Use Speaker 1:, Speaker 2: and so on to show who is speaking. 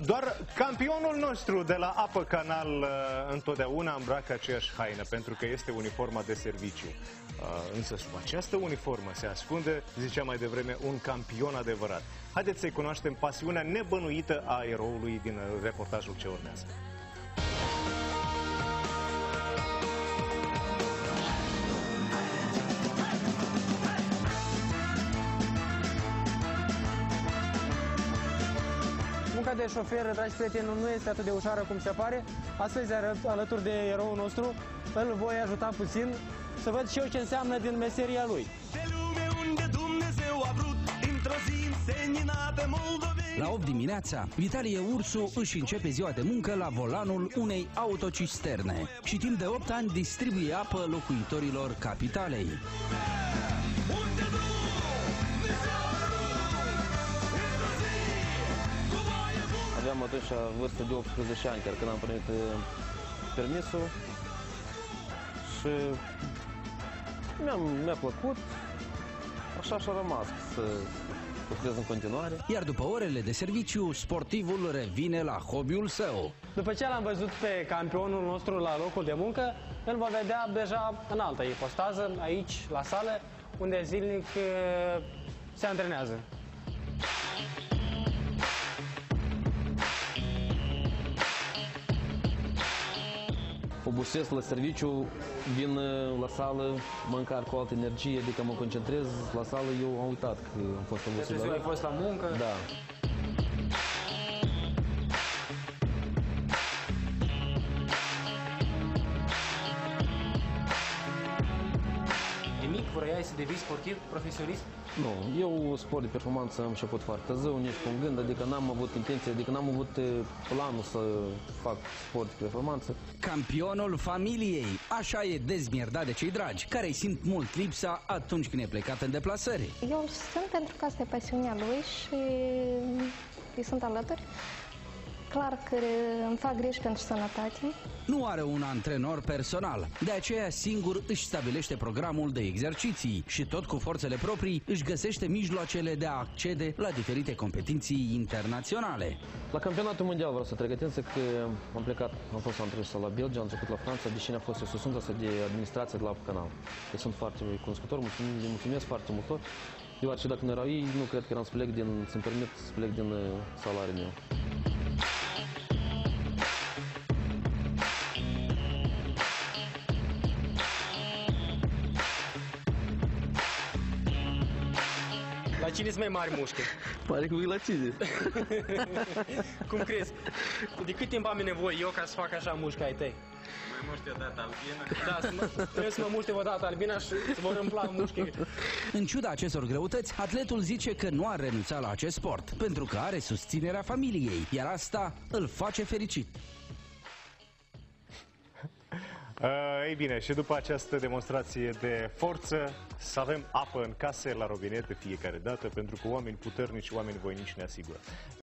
Speaker 1: Doar campionul nostru de la Apă Canal întotdeauna îmbracă aceeași haină, pentru că este uniforma de serviciu. Însă sub această uniformă se ascunde, ziceam mai devreme, un campion adevărat. Haideți să-i cunoaștem pasiunea nebănuită a eroului din reportajul ce urmează.
Speaker 2: Munca de șofer, dragi prieteni, nu este atât de ușoară cum se pare. Astăzi, alături de eroul nostru, îl voi ajuta puțin să văd și eu ce înseamnă din meseria lui.
Speaker 3: La 8 dimineața, Vitalie Ursu își începe ziua de muncă la volanul unei autocisterne și timp de 8 ani distribuie apă locuitorilor capitalei.
Speaker 4: Aveam atunci vârstă de 18 ani, chiar când am primit permisul, și mi-a plăcut, așa și-a rămas să lucrez în continuare.
Speaker 3: Iar după orele de serviciu, sportivul revine la hobby-ul său.
Speaker 2: După ce l-am văzut pe campionul nostru la locul de muncă, îl va vedea deja în altă ipostază, aici, la sală, unde zilnic se antrenează.
Speaker 4: Obosesc la serviciu, vin la sală, mă încarc cu altă energie, adică mă concentrez la sală, eu am uitat că am fost obosit.
Speaker 2: Ziua ai fost la muncă?
Speaker 4: Da.
Speaker 2: De mic vroiai să devii sportiv, profesionist?
Speaker 4: Nu, eu sport de performanță am început foarte târziu, nici cu un gând, adică n-am avut intenție, adică n-am avut planul să fac sport de performanță.
Speaker 3: Campionul familiei, așa e dezmierdat de cei dragi, care îi simt mult lipsa atunci când e plecat în deplasări.
Speaker 5: Eu îl sunt pentru că asta e pasiunea lui și îi sunt alături. Clar că îmi fac griji pentru sănătate.
Speaker 3: Nu are un antrenor personal, de aceea singur își stabilește programul de exerciții și tot cu forțele proprii își găsește mijloacele de a accede la diferite competiții internaționale.
Speaker 4: La campionatul mondial vreau să trec atenție că am plecat, am fost antrenor la Belgia, am trecut la Franța, deși ne-a fost susținut asta de administrație de la Apă Canal. Eu sunt foarte cunoscător, le mulțumesc foarte mult tot. Deoarece dacă nu erau ei, nu cred că eram să-mi permit să plec din salariul meu.
Speaker 2: La cine sunt mai mari mușchi?
Speaker 4: Pare că la tine.
Speaker 2: Cum crezi? De cât timp am nevoie eu ca să fac așa mușchi ai tăi?
Speaker 6: Mai muște odată albina.
Speaker 2: Da, trebuie să mă muște odată albina și să vor împla mușchi.
Speaker 3: În ciuda acestor greutăți, atletul zice că nu ar renunța la acest sport, pentru că are susținerea familiei, iar asta îl face fericit.
Speaker 1: Ei bine, și după această demonstrație de forță, să avem apă în case, la robinet de fiecare dată, pentru că oameni puternici, oameni voinici ne asigură.